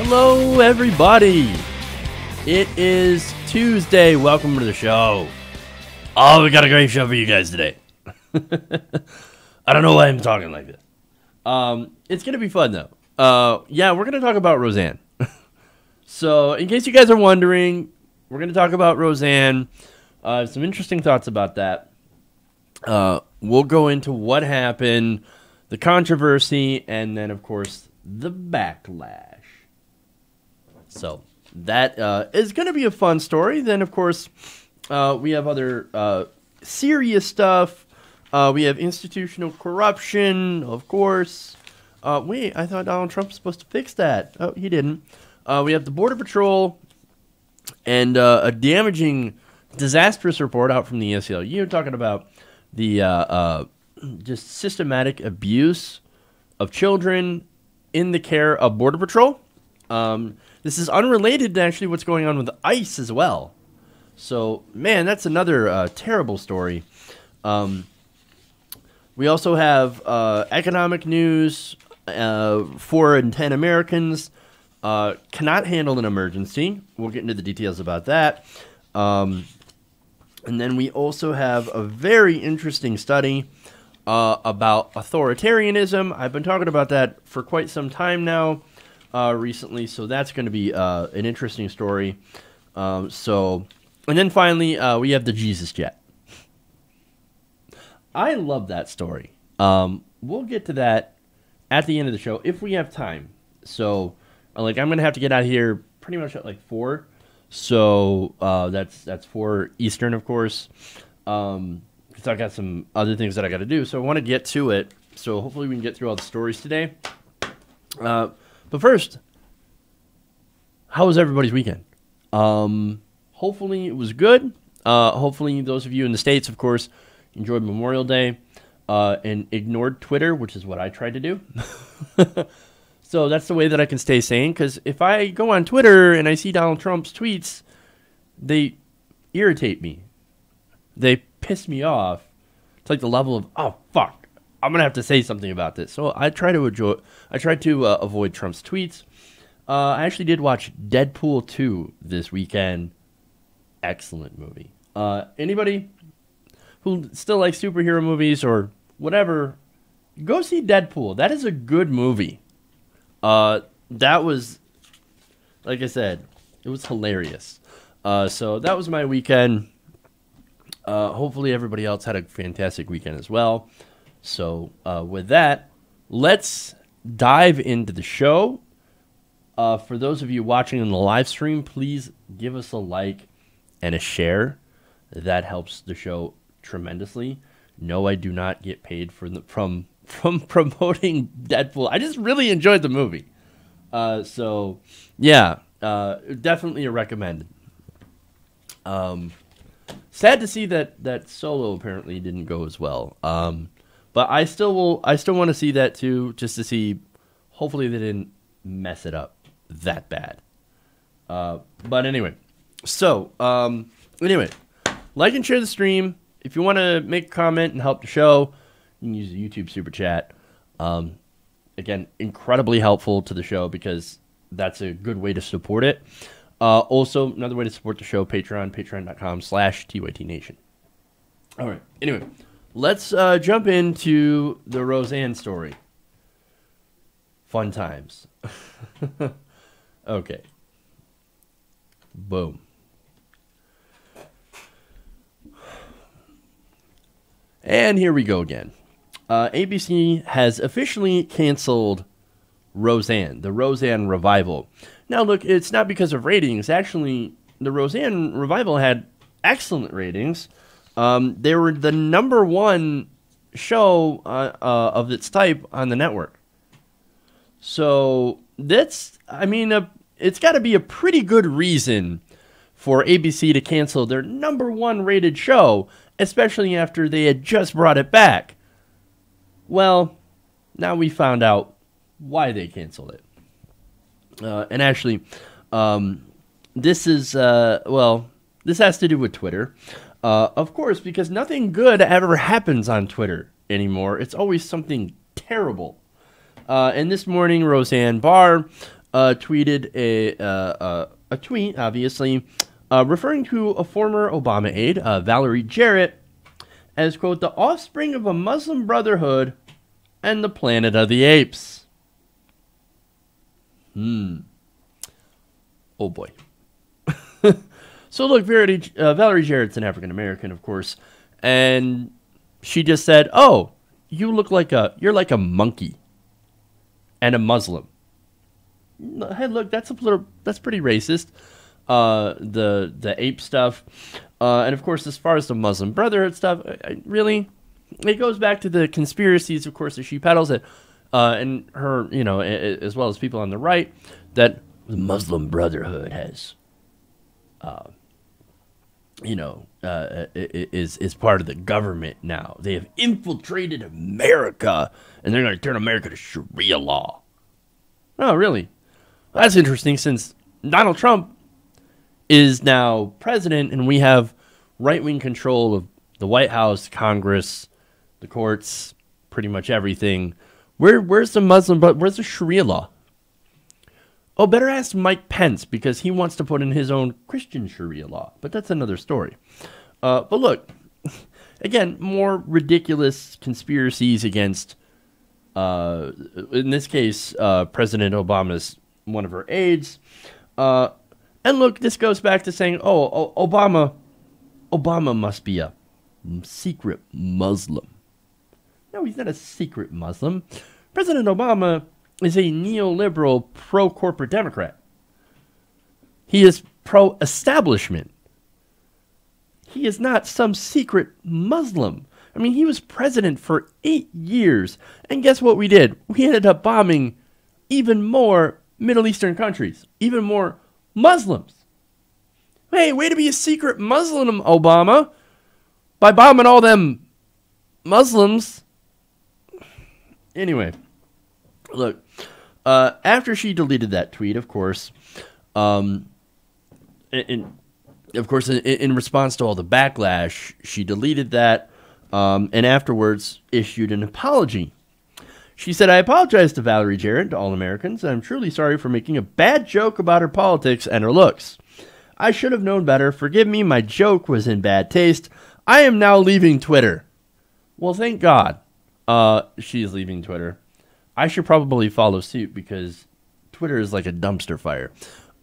Hello, everybody. It is Tuesday. Welcome to the show. Oh, we got a great show for you guys today. I don't know why I'm talking like this. It's going to be fun, though. Yeah, we're going to talk about Roseanne. So, in case you guys are wondering, we're going to talk about Roseanne. Some interesting thoughts about that. We'll go into what happened, the controversy, and then, of course, the backlash. So, that is going to be a fun story. Then, of course, we have other serious stuff. We have institutional corruption, of course. Wait, I thought Donald Trump was supposed to fix that. Oh, he didn't. We have the Border Patrol and a damaging, disastrous report out from the ACLU talking about the just systematic abuse of children in the care of Border Patrol. This is unrelated to actually what's going on with ICE as well. So, man, that's another terrible story. We also have economic news. 4 in 10 Americans cannot handle an emergency. We'll get into the details about that. And then we also have a very interesting study about authoritarianism. I've been talking about that for quite some time now recently, so that's going to be an interesting story. And then finally, we have the Jesus Jet. I love that story. We'll get to that at the end of the show if we have time. So, I'm going to have to get out of here pretty much at 4. So, that's 4 Eastern, of course. Because I've got some other things that I got to do. So, I want to get to it. So, hopefully we can get through all the stories today. But first, how was everybody's weekend? Hopefully it was good. Hopefully those of you in the States, of course, enjoyed Memorial Day and ignored Twitter, which is what I tried to do. So that's the way that I can stay sane, because if I go on Twitter and I see Donald Trump's tweets, they irritate me. They piss me off. It's like the level of, oh, fuck, I'm going to have to say something about this. So I try to avoid Trump's tweets. I actually did watch Deadpool 2 this weekend. Excellent movie. Anybody who still likes superhero movies or whatever, go see Deadpool. That is a good movie. That was, like I said, it was hilarious. So that was my weekend. Hopefully everybody else had a fantastic weekend as well. So with that, let's dive into the show. For those of you watching in the live stream, please give us a like and a share. That helps the show tremendously. No, I do not get paid from promoting Deadpool. I just really enjoyed the movie. So yeah, definitely a recommend. Sad to see that Solo apparently didn't go as well. But I still want to see that too, just to see. Hopefully they didn't mess it up that bad. But anyway, so anyway, like and share the stream. If you want to make a comment and help the show, you can use the YouTube super chat. Again, incredibly helpful to the show because that's a good way to support it. Also, another way to support the show, patreon.com/TYTNation. All right. Anyway, let's jump into the Roseanne story. Fun times. Okay. Boom. And here we go again. ABC has officially canceled Roseanne, the Roseanne revival. Now, look, it's not because of ratings. Actually, the Roseanne revival had excellent ratings. They were the #1 show of its type on the network. So that's, it's got to be a pretty good reason for ABC to cancel their #1 rated show, especially after they had just brought it back. Well, now we found out why they canceled it. And actually, this is, this has to do with Twitter. Of course, because nothing good ever happens on Twitter anymore. It's always something terrible. And this morning, Roseanne Barr tweeted a tweet, obviously, referring to a former Obama aide, Valerie Jarrett, as, quote, the offspring of a Muslim Brotherhood and the Planet of the Apes. Oh, boy. So, look, Valerie Jarrett's an African-American, of course, and she just said, oh, you're like a monkey and a Muslim. Hey, look, that's pretty racist. The ape stuff, and of course, as far as the Muslim Brotherhood stuff, really, it goes back to the conspiracies, of course, that she peddles it, and her, as well as people on the right, that the Muslim Brotherhood has, is part of the government now. They have infiltrated America, and they're going to turn America to Sharia law. Oh, really? That's interesting, since Donald Trump is now president, and we have right-wing control of the White House, Congress, the courts, pretty much everything. Where's the Sharia law? Oh, better ask Mike Pence, because he wants to put in his own Christian Sharia law. But that's another story. But look, again, more ridiculous conspiracies against, in this case, President Obama's one of her aides. And look, this goes back to saying, Obama must be a secret Muslim. No, he's not a secret Muslim. President Obama is a neoliberal, pro-corporate Democrat. He is pro-establishment. He is not some secret Muslim. I mean, he was president for 8 years. And guess what we did? We ended up bombing even more Middle Eastern countries, even more Muslims. Hey, way to be a secret Muslim, Obama, by bombing all them Muslims. Anyway, look, after she deleted that tweet, of course, in response to all the backlash, she deleted that, and afterwards issued an apology. She said, I apologize to Valerie Jarrett, to all Americans, and I'm truly sorry for making a bad joke about her politics and her looks. I should have known better. Forgive me, my joke was in bad taste. I am now leaving Twitter. Well, thank God she's leaving Twitter. I should probably follow suit, because Twitter is like a dumpster fire.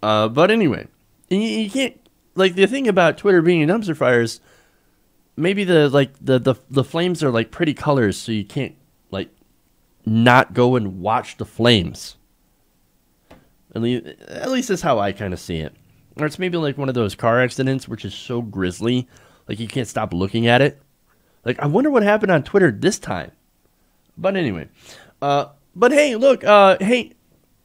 But anyway, you can't, like, the thing about Twitter being a dumpster fire is maybe the flames are like pretty colors, so you can't like not go and watch the flames. At least that's how I kind of see it. Or it's maybe like one of those car accidents, which is so grisly, like you can't stop looking at it. Like, I wonder what happened on Twitter this time. But anyway, but hey, look, hey,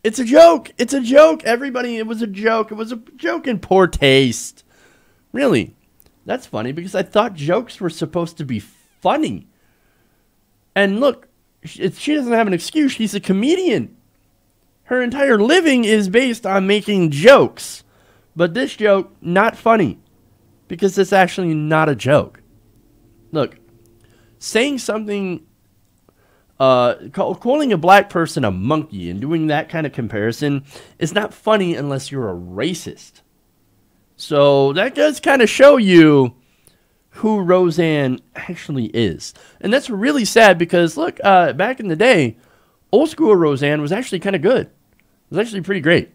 it's a joke. It's a joke, everybody. It was a joke. It was a joke in poor taste. Really, that's funny, because I thought jokes were supposed to be funny. And look, she doesn't have an excuse. She's a comedian. Her entire living is based on making jokes. But this joke, not funny, because it's actually not a joke. Look, saying something, calling a black person a monkey and doing that kind of comparison is not funny unless you're a racist. So that does kind of show you who Roseanne actually is. And that's really sad, because, look, back in the day, old school Roseanne was actually kind of good. It was actually pretty great.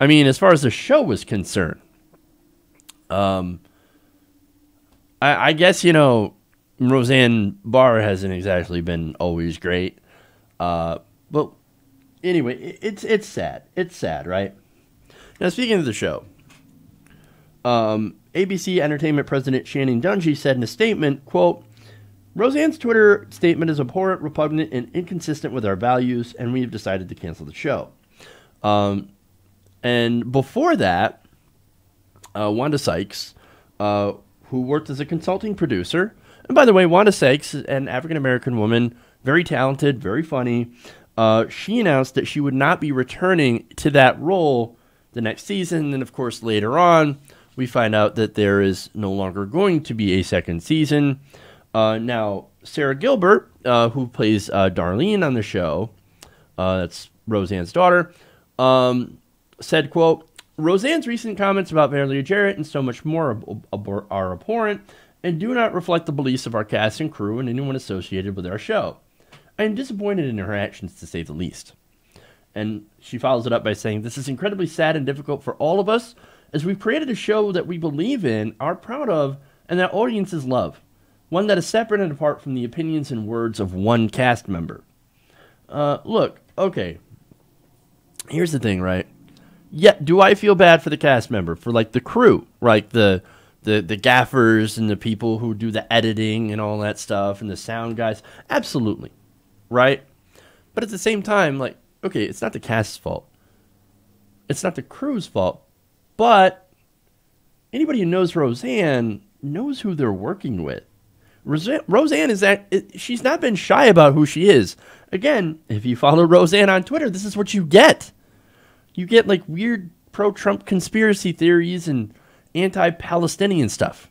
I mean, as far as the show was concerned. I guess, Roseanne Barr hasn't exactly been always great. But anyway, it's sad. It's sad, right? Now, speaking of the show, ABC Entertainment President Shannon Dungy said in a statement, quote, Roseanne's Twitter statement is abhorrent, repugnant, and inconsistent with our values, and we have decided to cancel the show. And before that, Wanda Sykes, who worked as a consulting producer, and by the way, Wanda Sykes, an African-American woman, very talented, very funny, she announced that she would not be returning to that role the next season. And of course, later on, we find out that there is no longer going to be a second season. Now, Sarah Gilbert, who plays Darlene on the show, that's Roseanne's daughter, said, quote, Roseanne's recent comments about Valeria Jarrett and so much more are abhorrent and do not reflect the beliefs of our cast and crew and anyone associated with our show. I am disappointed in her actions, to say the least. And she follows it up by saying, this is incredibly sad and difficult for all of us, as we've created a show that we believe in, are proud of, and that audiences love. One that is separate and apart from the opinions and words of one cast member. Look, okay. Here's the thing, right? Yeah, do I feel bad for the cast member? For, like, the crew, right? The gaffers and the people who do the editing and all that stuff and the sound guys? Absolutely, right? But at the same time, like, okay, it's not the cast's fault. It's not the crew's fault. But anybody who knows Roseanne knows who they're working with. Roseanne is she's not been shy about who she is. Again, if you follow Roseanne on Twitter, this is what you get. You get like weird pro-Trump conspiracy theories and anti-Palestinian stuff.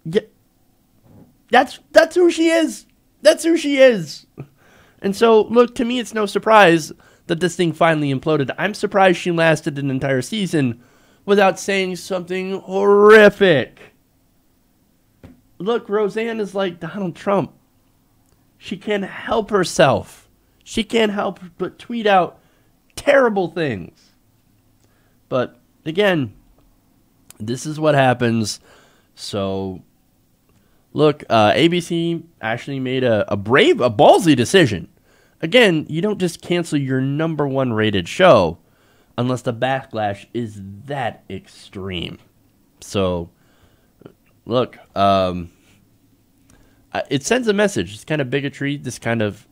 Yeah, that's who she is. That's who she is. And so, look, to me, it's no surprise that this thing finally imploded. I'm surprised she lasted an entire season without saying something horrific. Look, Roseanne is like Donald Trump. She can't help herself. She can't help but tweet out terrible things. But, again, this is what happens. So, look, ABC actually made a ballsy decision. Again, you don't just cancel your #1 rated show unless the backlash is that extreme. So, look, it sends a message. This kind of bigotry, this kind of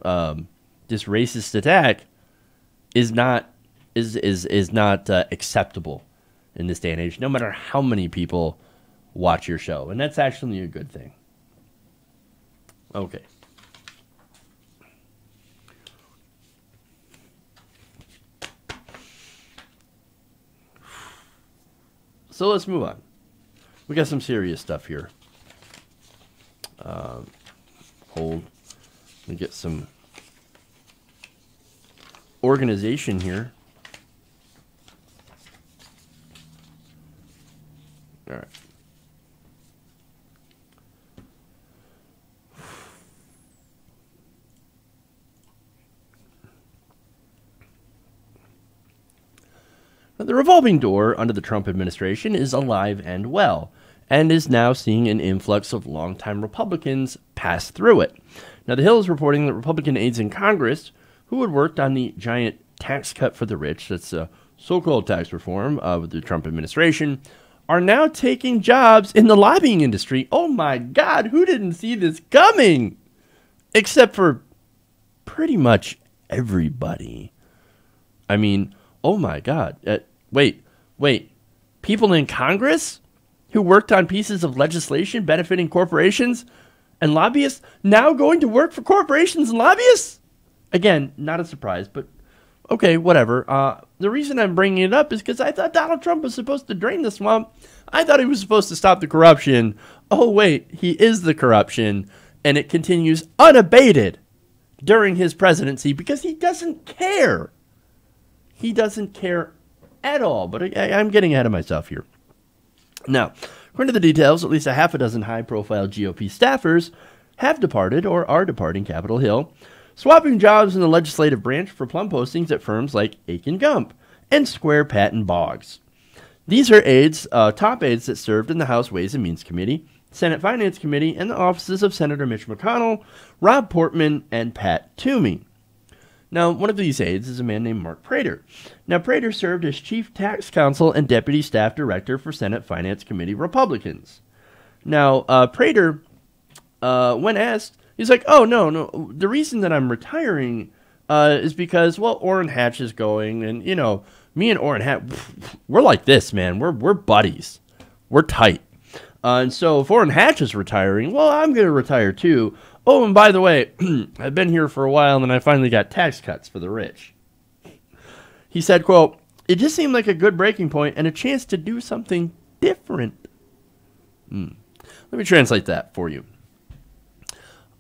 this racist attack is not acceptable in this day and age, no matter how many people watch your show. And that's actually a good thing. Okay. So let's move on. We got some serious stuff here. Hold. Let me get some organization here. All right. The revolving door under the Trump administration is alive and well, and is now seeing an influx of longtime Republicans pass through it. Now, The Hill is reporting that Republican aides in Congress who had worked on the giant tax cut for the rich, that's a so-called tax reform with the Trump administration, are now taking jobs in the lobbying industry. Oh my God, who didn't see this coming? Except for pretty much everybody. I mean, oh my God. Wait. People in Congress who worked on pieces of legislation benefiting corporations and lobbyists now going to work for corporations and lobbyists? Again, not a surprise, but okay, whatever. The reason I'm bringing it up is because I thought Donald Trump was supposed to drain the swamp. I thought he was supposed to stop the corruption. Oh, wait, he is the corruption, and it continues unabated during his presidency because he doesn't care. He doesn't care at all, but I'm getting ahead of myself here. Now, according to the details, at least a half a dozen high-profile GOP staffers have departed or are departing Capitol Hill, swapping jobs in the legislative branch for plum postings at firms like Aiken Gump and Square Patton Boggs. These are aides, top aides that served in the House Ways and Means Committee, Senate Finance Committee, and the offices of Senator Mitch McConnell, Rob Portman, and Pat Toomey. Now, one of these aides is a man named Mark Prater. Now, Prater served as Chief Tax Counsel and Deputy Staff Director for Senate Finance Committee Republicans. Now, Prater, when asked, he's like, oh, no, the reason that I'm retiring is because, well, Orrin Hatch is going, and, you know, me and Orrin Hatch, we're like this, man. We're buddies. We're tight. And so if Orrin Hatch is retiring, well, I'm going to retire too. Oh, and by the way, I've been here for a while, and I finally got tax cuts for the rich. He said, quote, it just seemed like a good breaking point and a chance to do something different. Let me translate that for you.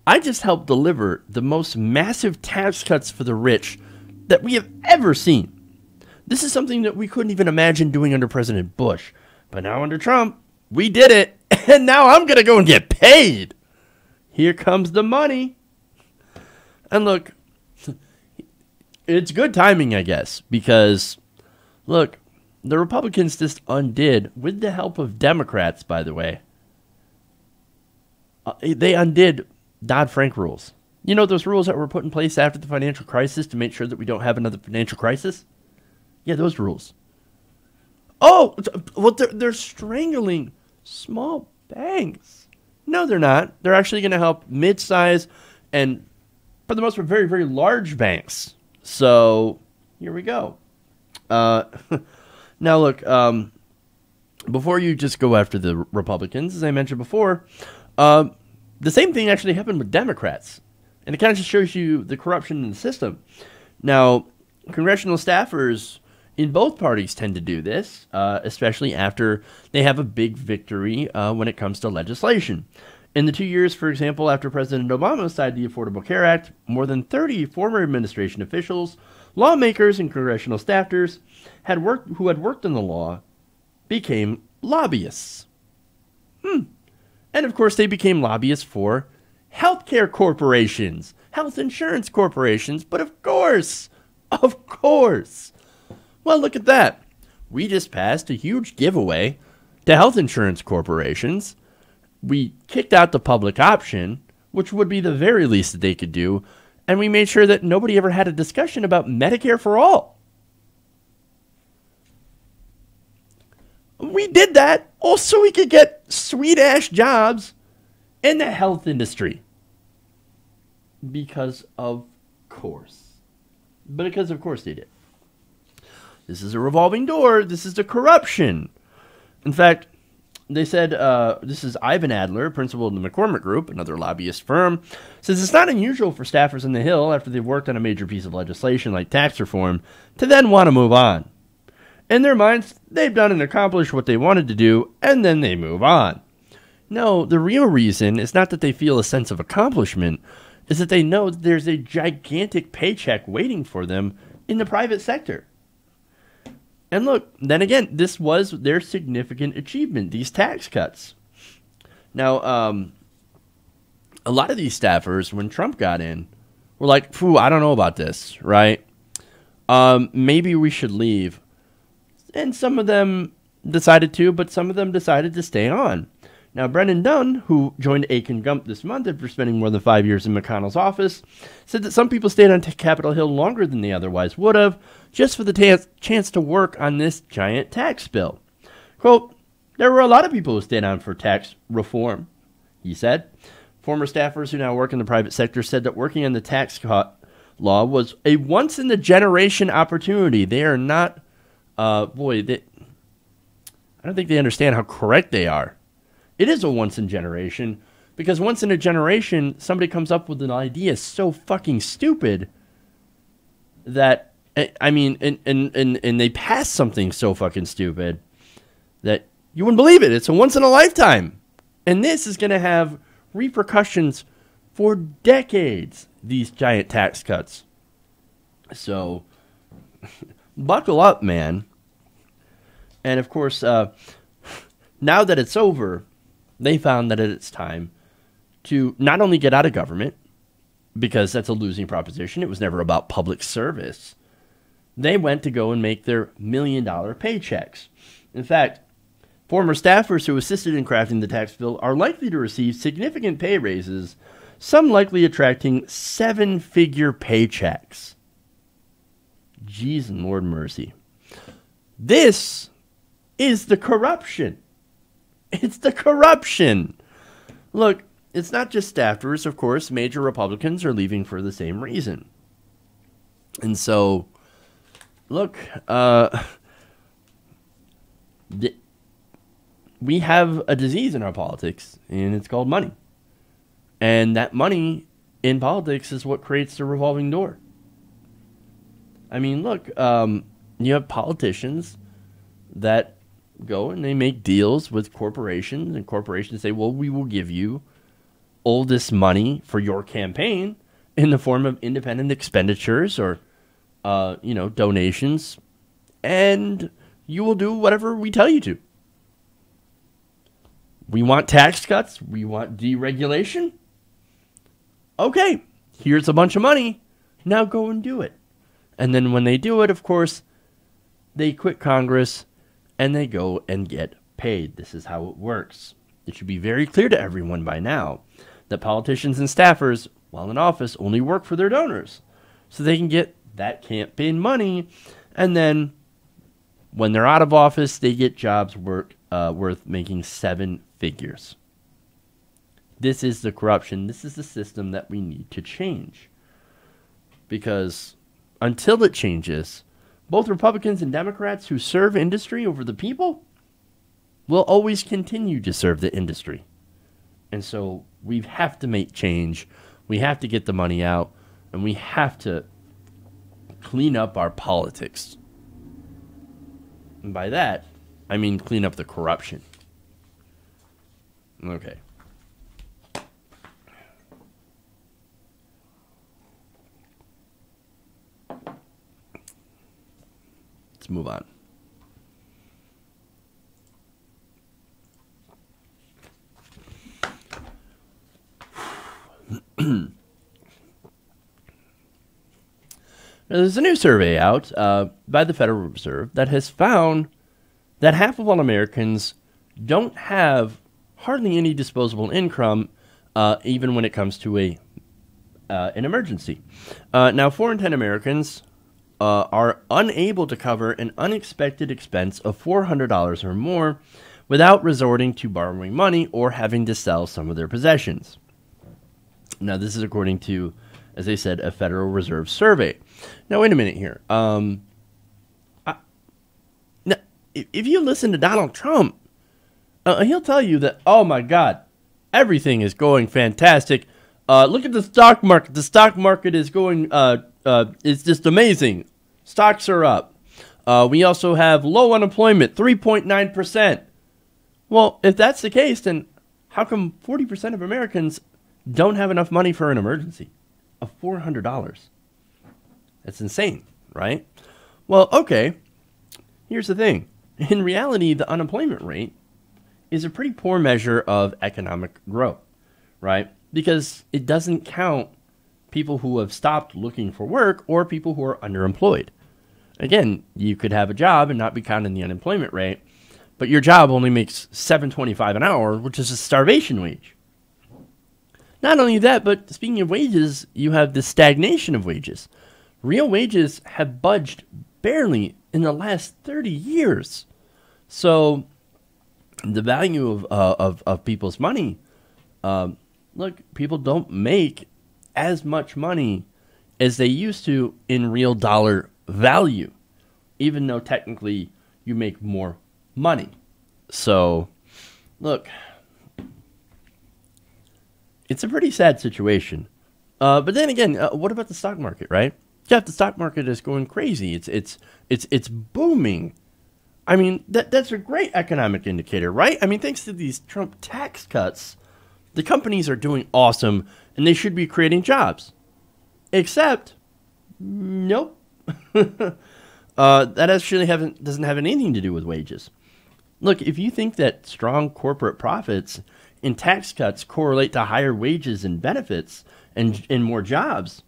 I just helped deliver the most massive tax cuts for the rich that we have ever seen. This is something that we couldn't even imagine doing under President Bush. But now under Trump, we did it. And now I'm going to go and get paid. Here comes the money. And look, it's good timing, I guess, because, look, the Republicans just undid, with the help of Democrats, by the way, they undid Dodd-Frank rules. You know those rules that were put in place after the financial crisis to make sure that we don't have another financial crisis? Yeah, those rules. Oh, well, they're strangling small banks. No, they're not. They're actually going to help mid-size and, for the most part, very, very large banks. So, here we go. Now, look, before you just go after the Republicans, as I mentioned before, the same thing actually happened with Democrats. And it kind of just shows you the corruption in the system. Now, congressional staffers in both parties tend to do this, especially after they have a big victory when it comes to legislation. In the 2 years, for example, after President Obama signed the Affordable Care Act, more than 30 former administration officials, lawmakers, and congressional staffers who had worked in the law became lobbyists. And of course, they became lobbyists for healthcare corporations, health insurance corporations, but of course, well, look at that. We just passed a huge giveaway to health insurance corporations. We kicked out the public option, which would be the very least that they could do, and we made sure that nobody ever had a discussion about Medicare for all. We did that also we could get sweet-ass jobs in the health industry. Because of course. Because of course they did. This is a revolving door. This is the corruption. In fact, they said, this is Ivan Adler, principal of the McCormick Group, another lobbyist firm, says it's not unusual for staffers on the Hill, after they've worked on a major piece of legislation like tax reform, to then want to move on. In their minds, they've done and accomplished what they wanted to do, and then they move on. No, the real reason is not that they feel a sense of accomplishment, is that they know that there's a gigantic paycheck waiting for them in the private sector. And look, then again, this was their significant achievement, these tax cuts. Now, a lot of these staffers, when Trump got in, were like, phew, I don't know about this, right? Maybe we should leave. And some of them decided to, but some of them decided to stay on. Now, Brennan Dunn, who joined Aiken Gump this month after spending more than 5 years in McConnell's office, said that some people stayed on Capitol Hill longer than they otherwise would have, just for the chance to work on this giant tax bill. Quote, there were a lot of people who stayed on for tax reform, he said. Former staffers who now work in the private sector said that working on the tax cut law was a once-in-a-generation opportunity. They are not, I don't think they understand how correct they are. It is a once in a generation, because once in a generation, somebody comes up with an idea so fucking stupid that, I mean, and they pass something so fucking stupid that you wouldn't believe it. It's a once in a lifetime. And this is going to have repercussions for decades, these giant tax cuts. So, buckle up, man. And of course, now that it's over, they found that it's time to not only get out of government, because that's a losing proposition. It was never about public service. They went to go and make their $1 million paychecks. In fact, former staffers who assisted in crafting the tax bill are likely to receive significant pay raises, some likely attracting 7-figure paychecks. Jeez and Lord mercy. This is the corruption. It's the corruption. Look, it's not just staffers, of course. Major Republicans are leaving for the same reason. And so, look, we have a disease in our politics, and it's called money. And that money in politics is what creates the revolving door. I mean, look, you have politicians that go and they make deals with corporations, and corporations say, well, we will give you all this money for your campaign in the form of independent expenditures or, donations. and you will do whatever we tell you to. We want tax cuts. We want deregulation. Okay, here's a bunch of money. Now go and do it. And then when they do it, of course, they quit Congress and they go and get paid. This is how it works. It should be very clear to everyone by now that politicians and staffers, while in office, only work for their donors so they can get that campaign money. And then when they're out of office, they get jobs worth making 7 figures. This is the corruption. This is the system that we need to change. Because until it changes, both Republicans and Democrats who serve industry over the people will always continue to serve the industry. And so we have to make change. We have to get the money out. And we have to clean up our politics. And by that, I mean clean up the corruption. Okay. Let's move on. Now, there's a new survey out by the Federal Reserve that has found that half of all Americans don't have hardly any disposable income, even when it comes to an emergency. Now, 4 in 10 Americans are unable to cover an unexpected expense of $400 or more without resorting to borrowing money or having to sell some of their possessions. Now, this is according to, as I said, a Federal Reserve survey. Now, wait a minute here. Now, if you listen to Donald Trump, he'll tell you that, oh my God, everything is going fantastic. Look at the stock market. The stock market is going, it's just amazing. Stocks are up. We also have low unemployment, 3.9%. Well, if that's the case, then how come 40% of Americans don't have enough money for an emergency of $400? That's insane, right? Well, okay, here's the thing. In reality, the unemployment rate is a pretty poor measure of economic growth, right? Because it doesn't count people who have stopped looking for work or people who are underemployed. Again, you could have a job and not be counted in the unemployment rate, but your job only makes $7.25 an hour, which is a starvation wage. Not only that, but speaking of wages, you have the stagnation of wages. Real wages have budged barely in the last 30 years. So the value of people's money, look, people don't make as much money as they used to in real dollar value, even though technically you make more money. So, look, it's a pretty sad situation. But then again, what about the stock market, right? Jeff, the stock market is going crazy. It's booming. I mean, that's a great economic indicator, right? I mean, thanks to these Trump tax cuts, the companies are doing awesome, and they should be creating jobs. Except, nope. That actually doesn't have anything to do with wages. Look, if you think that strong corporate profits and tax cuts correlate to higher wages and benefits and more jobs,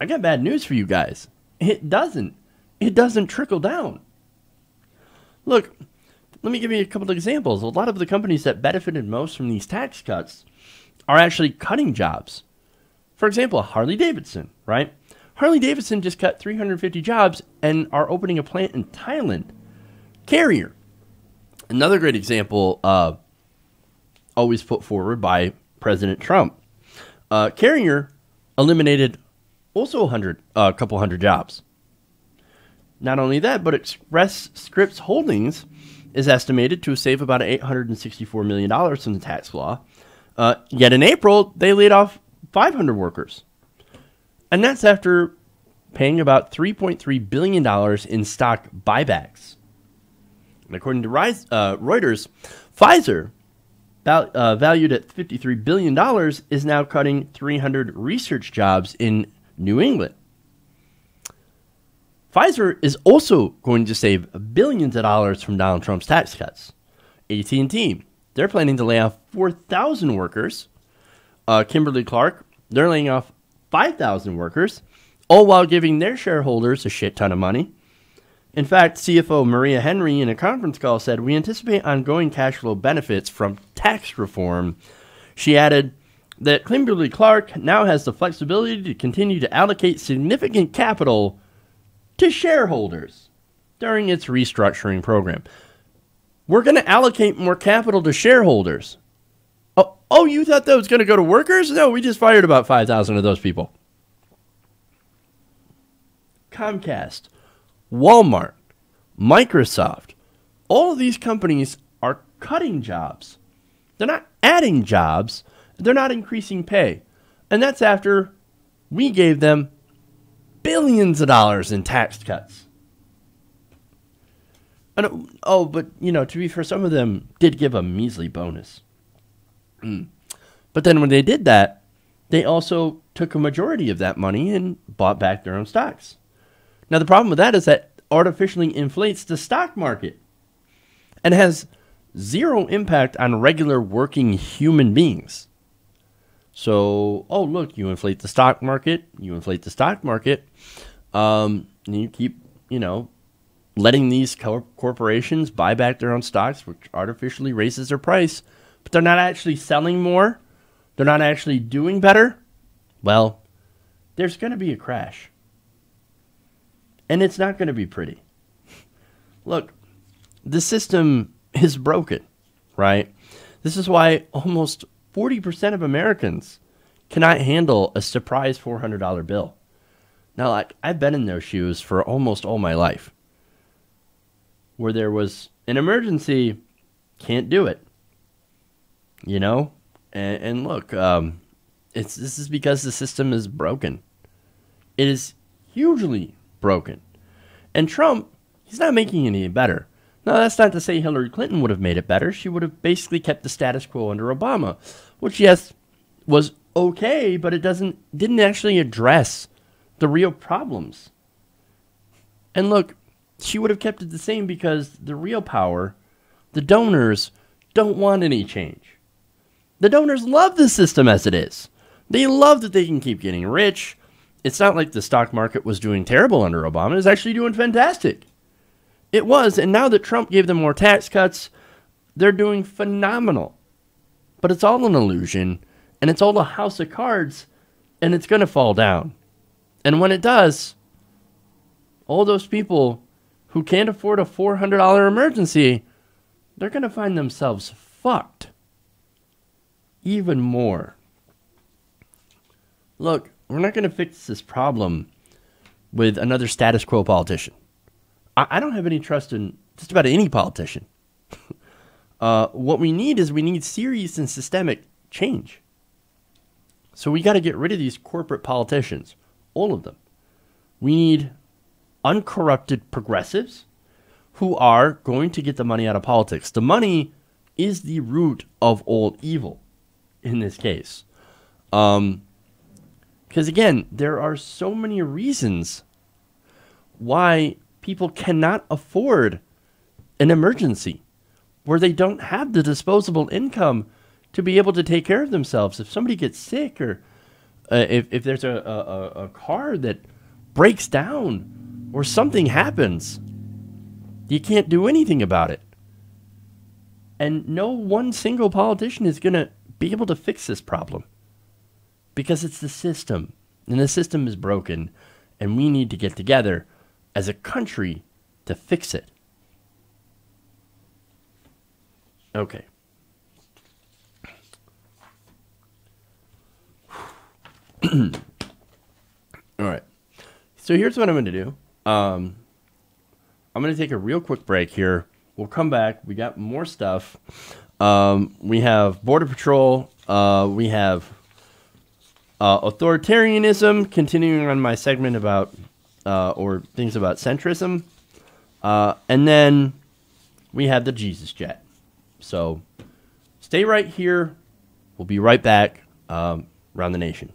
I got bad news for you guys. It doesn't. It doesn't trickle down. Look, let me give you a couple of examples. A lot of the companies that benefited most from these tax cuts are actually cutting jobs. For example, Harley-Davidson, right? Harley-Davidson just cut 350 jobs and are opening a plant in Thailand. Carrier, another great example, always put forward by President Trump. Carrier eliminated also a couple hundred jobs. Not only that, but Express Scripts Holdings is estimated to save about $864 million from the tax law. Yet in April, they laid off 500 workers. And that's after paying about $3.3 billion in stock buybacks. And according to Reuters, Pfizer, valued at $53 billion, is now cutting 300 research jobs in New England. Pfizer is also going to save billions of dollars from Donald Trump's tax cuts. AT&T, they're planning to lay off 4,000 workers. Kimberly-Clark, they're laying off 5,000 workers, all while giving their shareholders a shit ton of money. In fact, CFO Maria Henry in a conference call said, "We anticipate ongoing cash flow benefits from tax reform." She added that Kimberly-Clark now has the flexibility to continue to allocate significant capital to shareholders during its restructuring program. We're going to allocate more capital to shareholders. Oh, you thought that was going to go to workers? No, we just fired about 5,000 of those people. Comcast, Walmart, Microsoft, all of these companies are cutting jobs. They're not adding jobs. They're not increasing pay. And that's after we gave them billions of dollars in tax cuts. And, but, to be fair, some of them did give a measly bonus. But then when they did that, they also took a majority of that money and bought back their own stocks. Now, the problem with that is that artificially inflates the stock market and has zero impact on regular working human beings. So, look, you inflate the stock market, and you keep, letting these corporations buy back their own stocks, which artificially raises their price, but they're not actually selling more, they're not actually doing better. Well, there's going to be a crash. And it's not going to be pretty. Look, the system is broken, right? This is why almost 40% of Americans cannot handle a surprise $400 bill. Now, I've been in those shoes for almost all my life. Where there was an emergency, can't do it. And look, this is because the system is broken. It is hugely broken. And Trump, he's not making it any better. Now, that's not to say Hillary Clinton would have made it better. She would have basically kept the status quo under Obama, which, yes, was okay, but it didn't actually address the real problems. And look, she would have kept it the same because the real power, the donors, don't want any change. The donors love the system as it is. They love that they can keep getting rich. It's not like the stock market was doing terrible under Obama. It was actually doing fantastic. It was, and now that Trump gave them more tax cuts, they're doing phenomenal. But it's all an illusion, and it's all a house of cards, and it's going to fall down. And when it does, all those people who can't afford a $400 emergency, they're going to find themselves fucked. Even more. Look, we're not going to fix this problem with another status quo politician. I don't have any trust in just about any politician. What we need serious and systemic change. So we got to get rid of these corporate politicians, all of them. We need uncorrupted progressives who are going to get the money out of politics. The money is the root of all evil in this case. Because again, there are so many reasons why people cannot afford an emergency where they don't have the disposable income to be able to take care of themselves. If somebody gets sick or if there's a car that breaks down or something happens, you can't do anything about it. And no one single politician is going to be able to fix this problem because it's the system, and the system is broken, and we need to get together as a country to fix it. Okay. All right. So here's what I'm going to do. I'm going to take a real quick break here. We'll come back. We got more stuff. We have Border Patrol. We have authoritarianism, continuing on my segment about or things about centrism. And then we have the Jesus Jet. So stay right here. We'll be right back around the nation.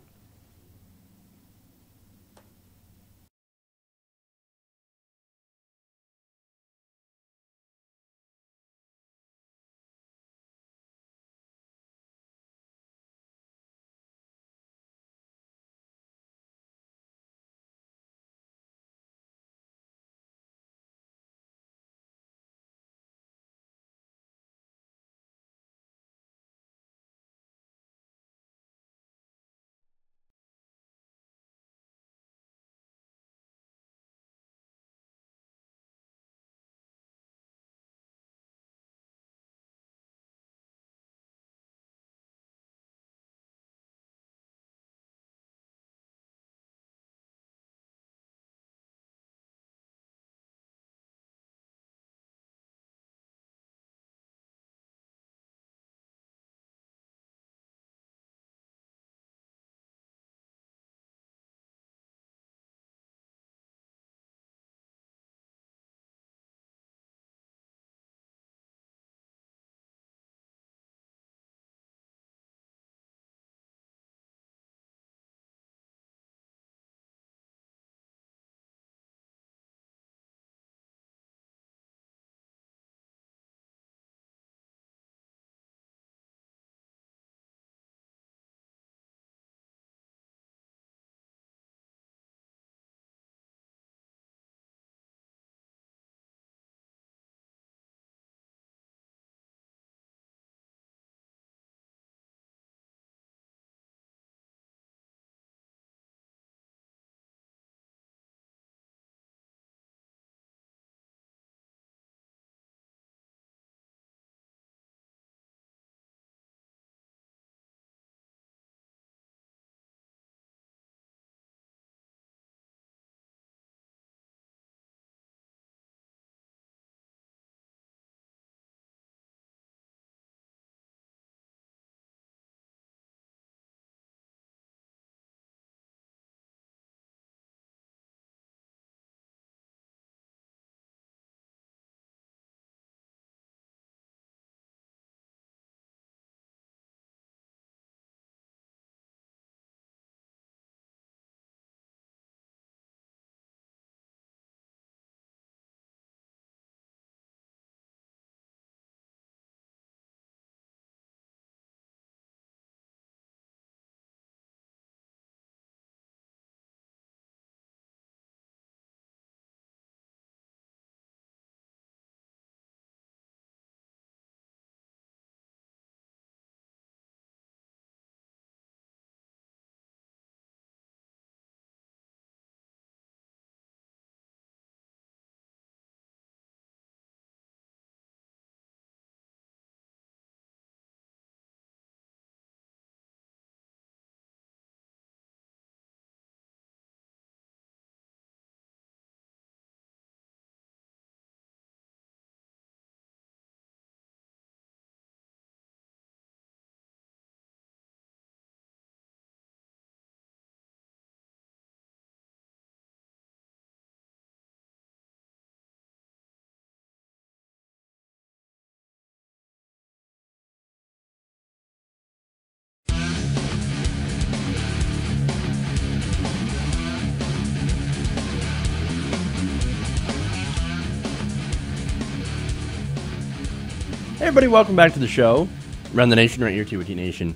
everybody, welcome back to the show. Around the Nation, right here, TWT Nation.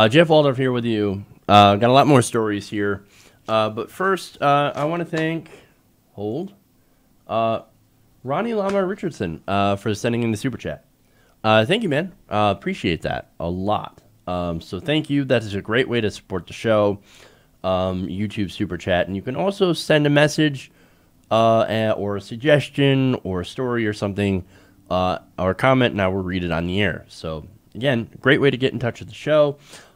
Jeff Waldorf here with you. Got a lot more stories here. But first, I want to thank, Ronnie Lama Richardson for sending in the super chat. Thank you, man. Appreciate that a lot. So thank you. That is a great way to support the show. YouTube super chat. And you can also send a message or a suggestion or a story or something or a comment, and I will read it on the air. So, again, great way to get in touch with the show.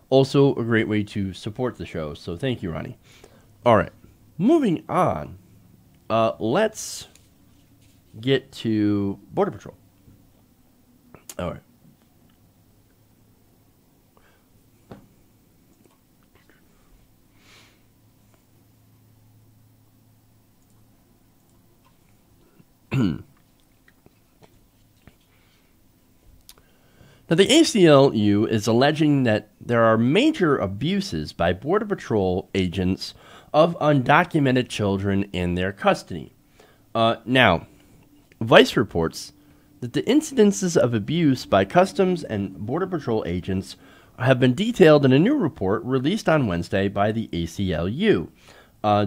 Also, a great way to support the show. So, thank you, Ronnie. All right. Moving on. Let's get to Border Patrol. All right. Now, the ACLU is alleging that there are major abuses by Border Patrol agents of undocumented children in their custody. Now, Vice reports that the incidences of abuse by Customs and Border Patrol agents have been detailed in a new report released on Wednesday by the ACLU.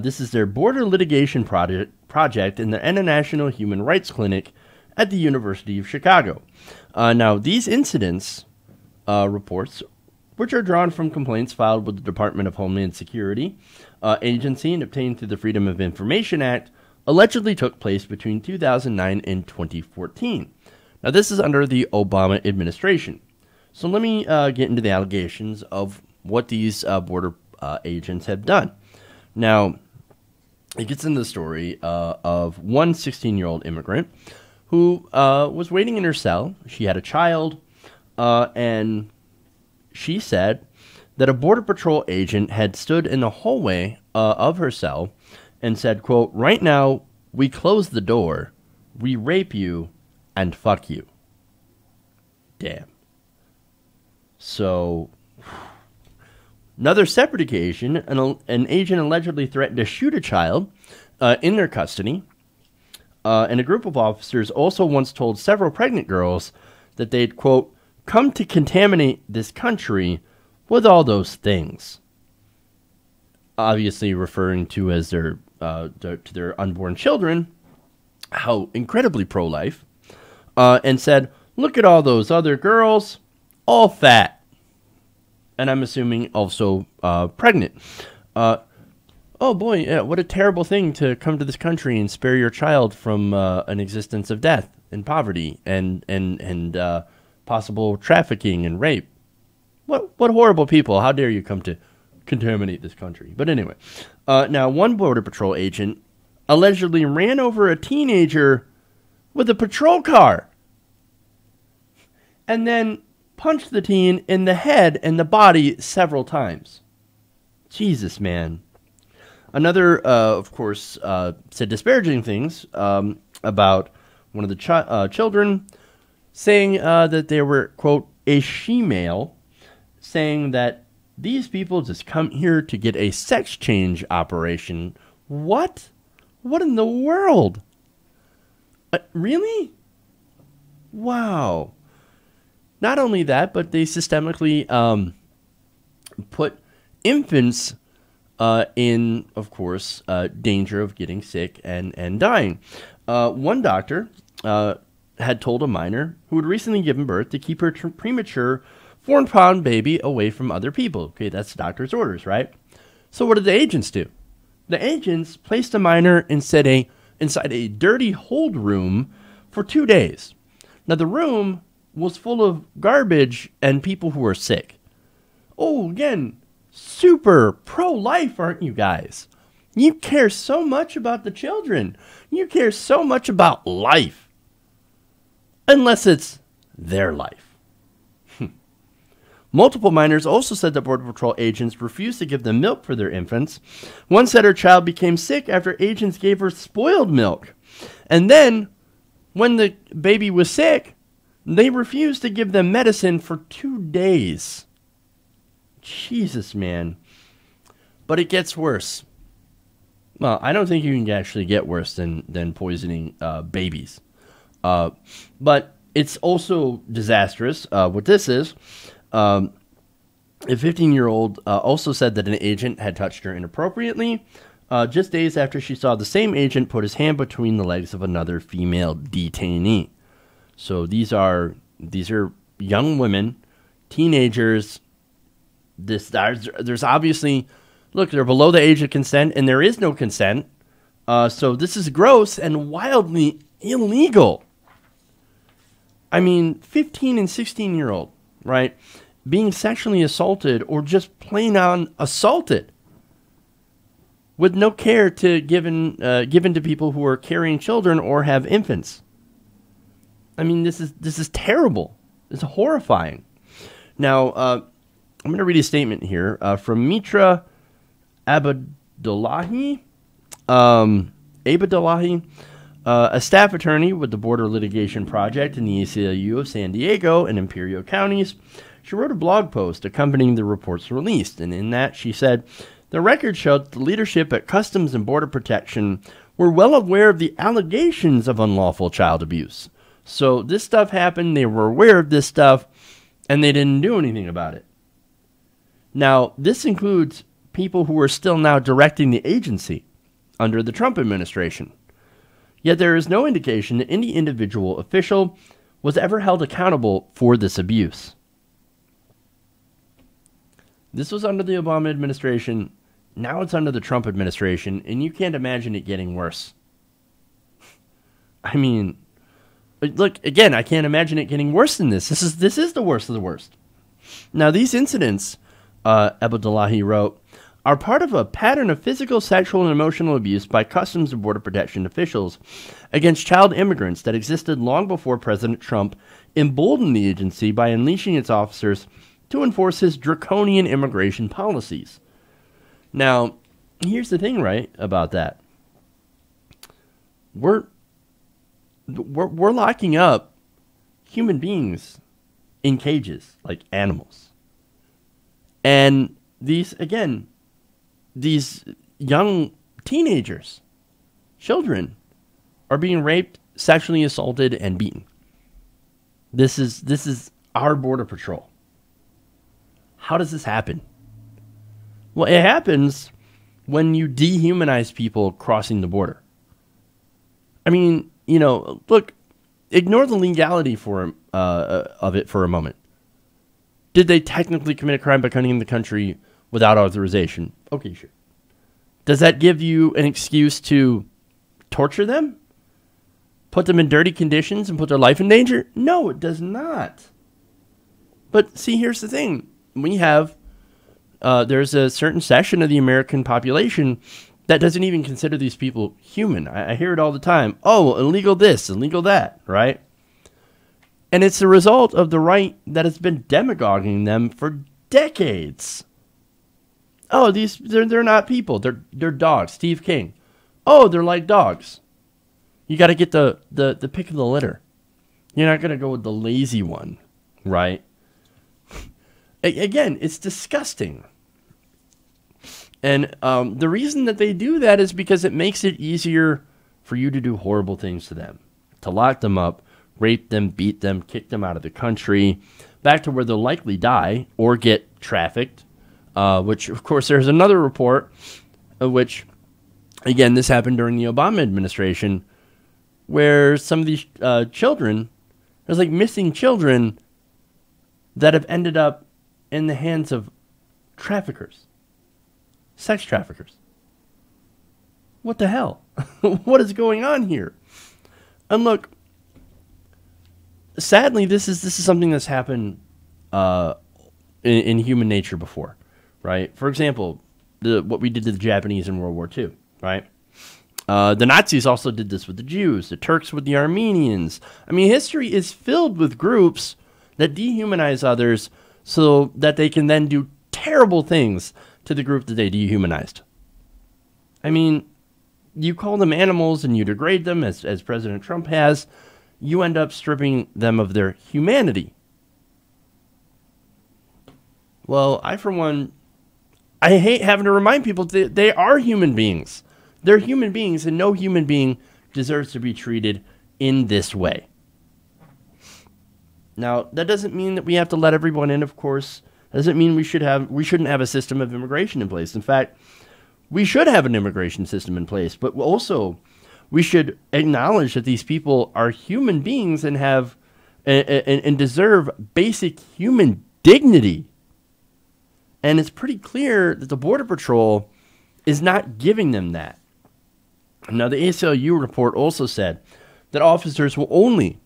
This is their border litigation project in the International Human Rights Clinic at the University of Chicago. Now, these incidents reports, which are drawn from complaints filed with the Department of Homeland Security agency and obtained through the Freedom of Information Act, allegedly took place between 2009 and 2014. Now, this is under the Obama administration. So let me get into the allegations of what these border agents have done. Now, it gets into the story of one 16-year-old immigrant who was waiting in her cell. She had a child, and she said that a Border Patrol agent had stood in the hallway of her cell and said, quote, "Right now, we close the door, we rape you, and fuck you." Damn. So, another separate occasion, an agent allegedly threatened to shoot a child in their custody. And a group of officers also once told several pregnant girls that they'd, quote, "come to contaminate this country with all those things." Obviously referring to as their unborn children, how incredibly pro-life, and said, "Look at all those other girls, all fat." And I'm assuming also pregnant. Oh boy, yeah, what a terrible thing to come to this country and spare your child from an existence of death and poverty and possible trafficking and rape. What horrible people. How dare you come to contaminate this country. But anyway, now one Border Patrol agent allegedly ran over a teenager with a patrol car and then punched the teen in the head and the body several times. Jesus, man. Another, of course, said disparaging things about one of the children, saying that they were, quote, a she-male, saying that these people just come here to get a sex change operation. What? What in the world? Really? Wow. Not only that, but they systemically put infants in, of course, danger of getting sick and dying. One doctor had told a minor who had recently given birth to keep her premature 4-pound baby away from other people. Okay, that's the doctor's orders, right? So what did the agents do? The agents placed the minor inside a dirty hold room for 2 days. Now, the room was full of garbage and people who were sick. Oh, again, super pro-life, aren't you guys? You care so much about the children. You care so much about life. Unless it's their life. Multiple minors also said that Border Patrol agents refused to give them milk for their infants. One said her child became sick after agents gave her spoiled milk. And then, when the baby was sick, they refused to give them medicine for 2 days. Jesus, man. But it gets worse. Well, I don't think you can actually get worse than poisoning babies. But it's also disastrous. What this is, a 15-year-old also said that an agent had touched her inappropriately just days after she saw the same agent put his hand between the legs of another female detainee. So these are young women, teenagers. There's obviously, look, they're below the age of consent, and there is no consent. So this is gross and wildly illegal. I mean, 15 and 16-year-old, right, being sexually assaulted or just plain on assaulted with no care given to people who are carrying children or have infants. I mean, this is terrible. It's horrifying. Now, I'm going to read a statement here from Mitra Abdullahi, a staff attorney with the Border Litigation Project in the ACLU of San Diego and Imperial counties. She wrote a blog post accompanying the reports released, and in that she said, the record showed that the leadership at Customs and Border Protection were well aware of the allegations of unlawful child abuse. So this stuff happened, they were aware of this stuff, and they didn't do anything about it. Now, this includes people who are still now directing the agency under the Trump administration. Yet there is no indication that any individual official was ever held accountable for this abuse. This was under the Obama administration. Now it's under the Trump administration, and you can't imagine it getting worse. I mean, look, again, I can't imagine it getting worse than this. This is the worst of the worst. Now, these incidents, Abdullahi wrote, are part of a pattern of physical, sexual, and emotional abuse by Customs and Border Protection officials against child immigrants that existed long before President Trump emboldened the agency by unleashing its officers to enforce his draconian immigration policies. Now, here's the thing, right, about that. We're locking up human beings in cages like animals. And these young teenagers, children, are being raped, sexually assaulted, and beaten. This is our Border Patrol. How does this happen? Well, it happens when you dehumanize people crossing the border. I mean, look, ignore the legality of it for a moment. Did they technically commit a crime by coming in the country without authorization? Okay, sure. Does that give you an excuse to torture them? Put them in dirty conditions and put their life in danger? No, it does not. But see, here's the thing. We have, there's a certain section of the American population that doesn't even consider these people human. I hear it all the time. Oh, illegal this, illegal that, right? And it's the result of the right that has been demagoguing them for decades. Oh, they're not people. They're dogs. Steve King. Oh, they're like dogs. You got to get the pick of the litter. You're not going to go with the lazy one, right? Again, it's disgusting. And the reason that they do that is because it makes it easier for you to do horrible things to them. To lock them up, rape them, beat them, kick them out of the country, back to where they'll likely die or get trafficked. Which, of course, there's another report, which, again, this happened during the Obama administration, where some of these children, there's like missing children that have ended up in the hands of traffickers, sex traffickers. What the hell? What is going on here? And look, sadly, this is something that's happened in human nature before, right? For example, what we did to the Japanese in World War II, right? The Nazis also did this with the Jews, the Turks with the Armenians. I mean, history is filled with groups that dehumanize others so that they can then do terrible things to the group that they dehumanized. I mean, you call them animals and you degrade them, as President Trump has, you end up stripping them of their humanity. Well, for one, I hate having to remind people that they are human beings. They're human beings, and no human being deserves to be treated in this way. Now, that doesn't mean that we have to let everyone in, of course. That doesn't mean we shouldn't have a system of immigration in place. In fact, we should have an immigration system in place, but also we should acknowledge that these people are human beings and have and deserve basic human dignity. And it's pretty clear that the Border Patrol is not giving them that. Now, the ACLU report also said that officers will only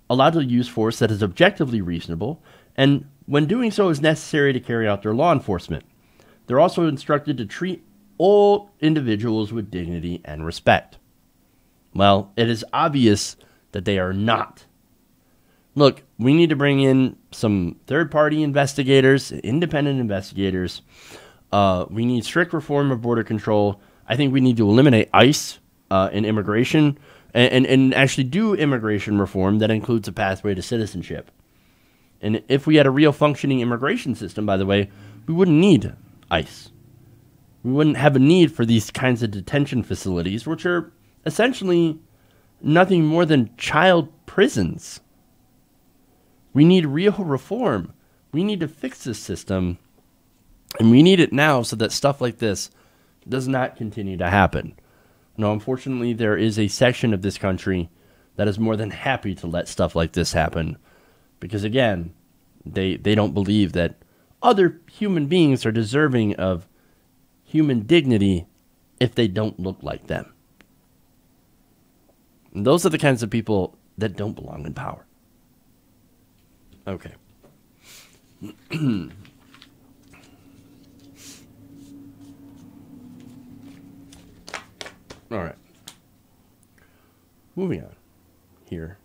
allowed to use force that is objectively reasonable, and when doing so is necessary to carry out their law enforcement. They're also instructed to treat all individuals with dignity and respect. Well, it is obvious that they are not. Look, we need to bring in some third-party investigators, independent investigators. We need strict reform of border control. I think we need to eliminate ICE and immigration, and actually do immigration reform that includes a pathway to citizenship. And if we had a real functioning immigration system, by the way, we wouldn't need ICE. We wouldn't have a need for these kinds of detention facilities, which are essentially nothing more than child prisons. We need real reform. We need to fix this system, and we need it now so that stuff like this does not continue to happen. No, unfortunately, there is a section of this country that is more than happy to let stuff like this happen. Because, again, they don't believe that other human beings are deserving of human dignity if they don't look like them. And those are the kinds of people that don't belong in power. Okay. All right. Moving on here.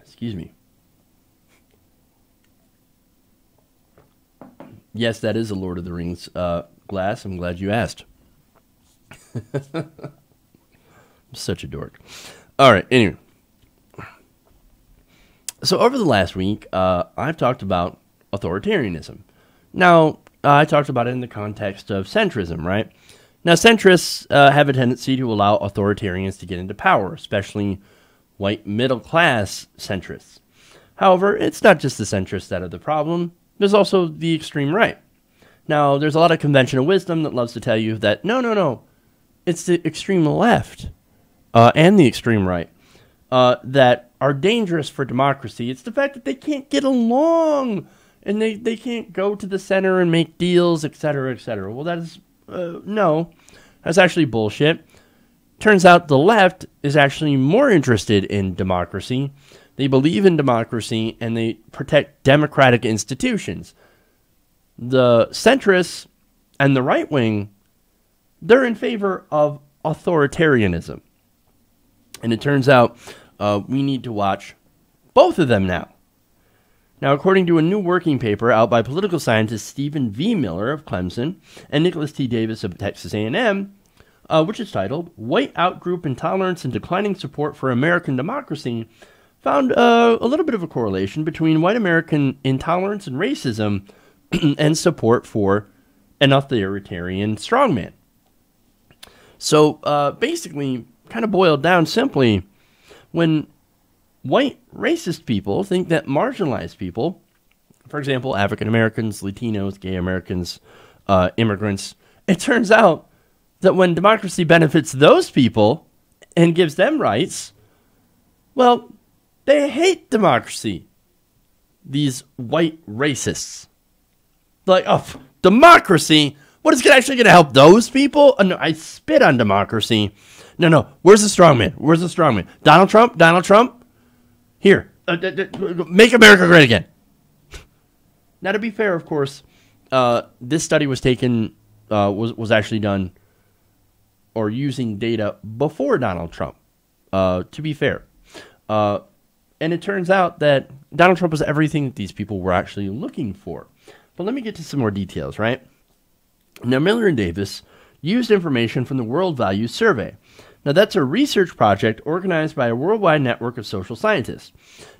Excuse me. Yes, that is a Lord of the Rings glass. I'm glad you asked. I'm such a dork. All right, anyway. So over the last week, I've talked about authoritarianism. Now, I talked about it in the context of centrism, right? Now, centrists have a tendency to allow authoritarians to get into power, especially white middle-class centrists. However, it's not just the centrists that are the problem. There's also the extreme right. Now, there's a lot of conventional wisdom that loves to tell you that, no, it's the extreme left and the extreme right that are dangerous for democracy. It's the fact that they can't get along and they can't go to the center and make deals, etc., etc. Well, that is, no, that's actually bullshit. Turns out the left is actually more interested in democracy. They believe in democracy and they protect democratic institutions. The centrists and the right wing, they're in favor of authoritarianism. And it turns out we need to watch both of them now. Now, according to a new working paper out by political scientist Stephen V. Miller of Clemson and Nicholas T. Davis of Texas A&M, which is titled White Outgroup Intolerance and Declining Support for American Democracy, found a little bit of a correlation between white American intolerance and racism and support for an authoritarian strongman. So basically, kind of boiled down simply, when white racist people think that marginalized people, for example, African Americans, Latinos, gay Americans, immigrants, it turns out that when democracy benefits those people and gives them rights, well, they hate democracy. These white racists. Like, oh, democracy? What is actually going to help those people? Oh, no, I spit on democracy. No. Where's the strongman? Where's the strongman? Donald Trump? Donald Trump? Here. Make America great again. Now, to be fair, of course, this study was taken, was actually done or using data before Donald Trump, to be fair. And it turns out that Donald Trump was everything that these people were actually looking for. But let me get to some more details, right? Now, Miller and Davis used information from the World Values Survey. Now, that's a research project organized by a worldwide network of social scientists.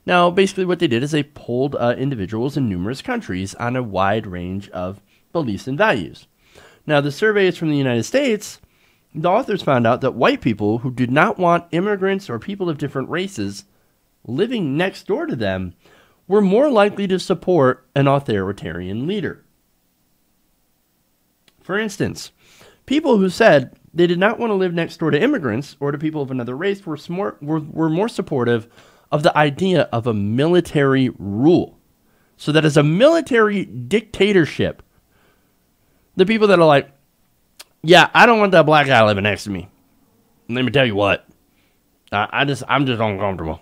Now, basically what they did is they polled individuals in numerous countries on a wide range of beliefs and values. Now, the survey is from the United States. The authors found out that white people who did not want immigrants or people of different races living next door to them were more likely to support an authoritarian leader. For instance, people who said they did not want to live next door to immigrants or to people of another race were more supportive of the idea of a military rule. So that as a military dictatorship, the people that are like, yeah, I don't want that black guy living next to me. Let me tell you what, I'm just uncomfortable.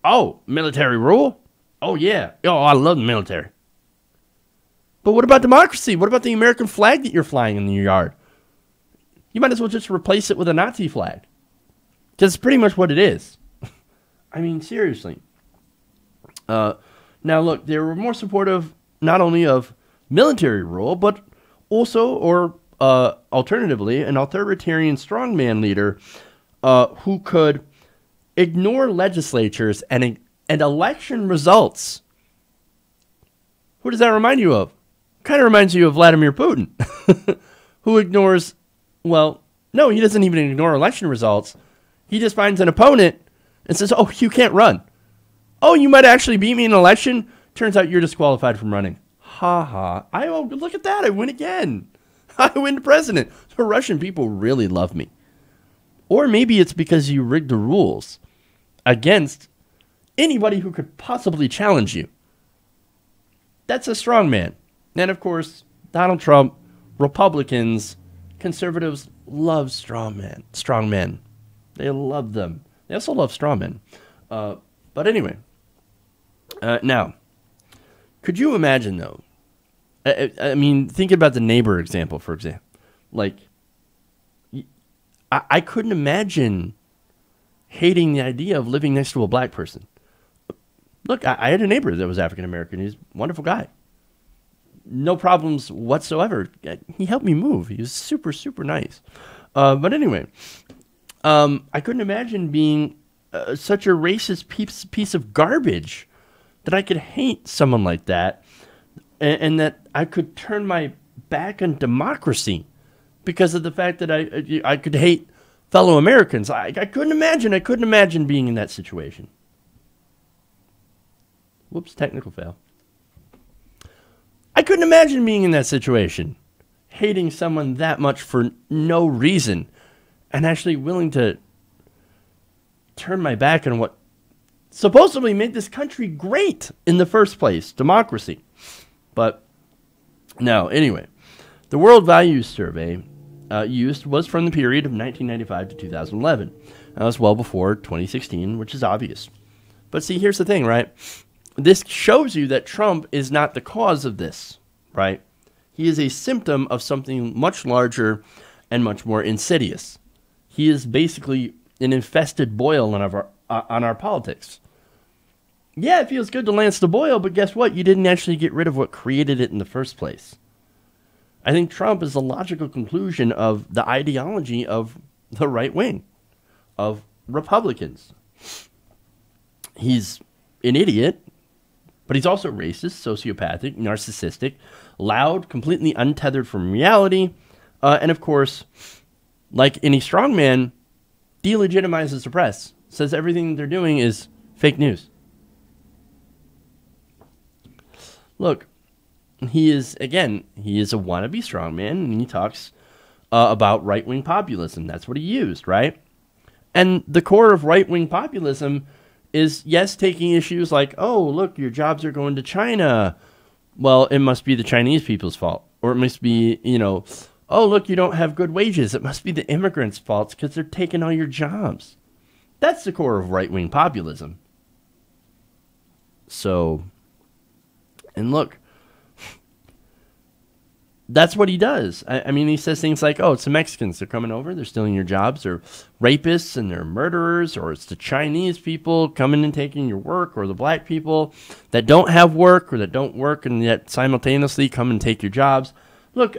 Oh, military rule? Oh, yeah. Oh, I love the military. But what about democracy? What about the American flag that you're flying in your yard? You might as well just replace it with a Nazi flag. Because it's pretty much what it is. I mean, seriously. Now, look, they were more supportive not only of military rule, but also, or alternatively, an authoritarian strongman leader who could ignore legislatures and election results. Who does that remind you of? Kind of reminds you of Vladimir Putin, who ignores, well, no, he doesn't even ignore election results. He just finds an opponent and says, oh, you can't run. Oh, you might actually beat me in an election. Turns out you're disqualified from running. Ha ha. Look at that. I win again. I win the president. The Russian people really love me. Or maybe it's because you rigged the rules against anybody who could possibly challenge you. That's a strong man. And of course, Donald Trump, Republicans, conservatives love strong men. They love them. They also love straw men. But anyway, now, could you imagine though? I mean, think about the neighbor example, for example. Like, I couldn't imagine hating the idea of living next to a black person. Look, I had a neighbor that was African American. He's a wonderful guy. No problems whatsoever. He helped me move. He was super, super nice. But anyway, I couldn't imagine being such a racist piece of garbage that I could hate someone like that, and that I could turn my back on democracy because of the fact that I could hate fellow Americans. I couldn't imagine being in that situation. Whoops, technical fail. I couldn't imagine being in that situation, hating someone that much for no reason, and actually willing to turn my back on what supposedly made this country great in the first place, democracy. But no, anyway, the World Values Survey used was from the period of 1995 to 2011. That was well before 2016, which is obvious. But see, here's the thing, right? This shows you that Trump is not the cause of this, right? He is a symptom of something much larger and much more insidious. He is basically an infested boil on our politics. Yeah, it feels good to lance the boil, but guess what? You didn't actually get rid of what created it in the first place. I think Trump is the logical conclusion of the ideology of the right wing, of Republicans. He's an idiot, but he's also racist, sociopathic, narcissistic, loud, completely untethered from reality, and of course, like any strongman, delegitimizes the press, says everything they're doing is fake news. Look, he is a wannabe strongman, and he talks about right-wing populism. That's what he used, right? And the core of right-wing populism is, yes, taking issues like, oh, look, your jobs are going to China. Well, it must be the Chinese people's fault. Or it must be, oh, look, you don't have good wages. It must be the immigrants' fault because they're taking all your jobs. That's the core of right-wing populism. So, and look, that's what he does. I mean, he says things like, oh, it's the Mexicans. They're coming over. They're stealing your jobs. They're rapists and they're murderers. Or it's the Chinese people coming and taking your work. Or the black people that don't have work or that don't work and yet simultaneously come and take your jobs. Look,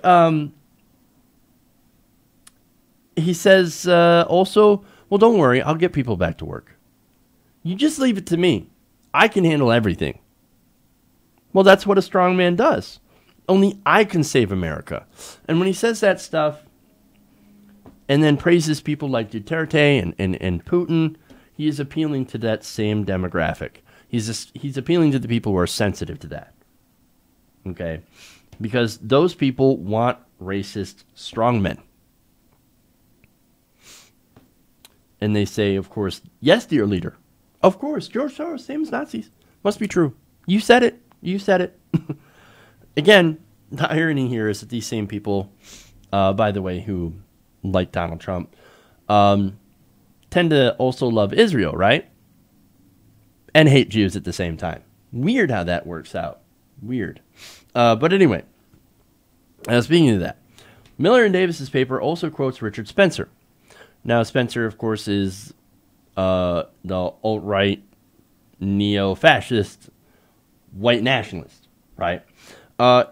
he says also, well, don't worry, I'll get people back to work. You just leave it to me. I can handle everything. Well, that's what a strong man does. Only I can save America. And when he says that stuff and then praises people like Duterte and Putin, he is appealing to that same demographic. He's appealing to the people who are sensitive to that. Okay? Because those people want racist strongmen. And they say, of course, yes, dear leader. Of course, George Soros, same as Nazis. Must be true. You said it. You said it. Again, the irony here is that these same people, by the way, who like Donald Trump, tend to also love Israel, right? And hate Jews at the same time. Weird how that works out. Weird. But anyway, speaking of that, Miller and Davis's paper also quotes Richard Spencer. Now, Spencer, of course, is the alt-right, neo-fascist, white nationalist, right?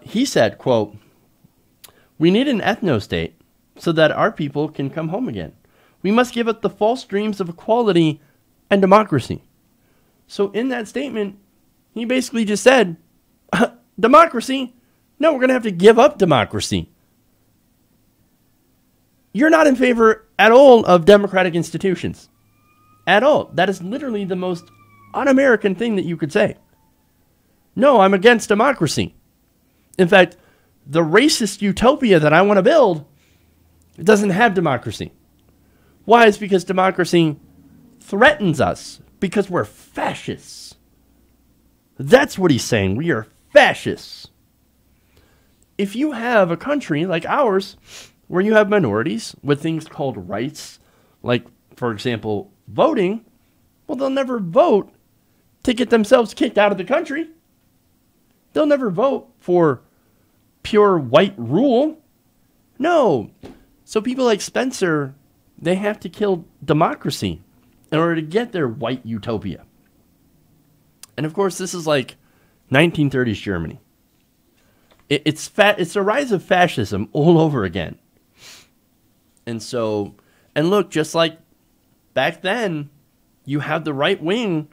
He said, quote, "We need an ethno-state so that our people can come home again. We must give up the false dreams of equality and democracy." So in that statement, he basically just said, democracy? No, we're going to have to give up democracy. You're not in favor at all of democratic institutions. At all. That is literally the most un-American thing that you could say. No, I'm against democracy. In fact, the racist utopia that I want to build doesn't have democracy. Why? It's because democracy threatens us because we're fascists. That's what he's saying. We are fascists. If you have a country like ours where you have minorities with things called rights, like, for example, voting, well, they'll never vote to get themselves kicked out of the country. They'll never vote for pure white rule. No. So people like Spencer, they have to kill democracy in order to get their white utopia. And of course, this is like 1930s Germany. It's a rise of fascism all over again. And so, and look, just like back then, you have the right wing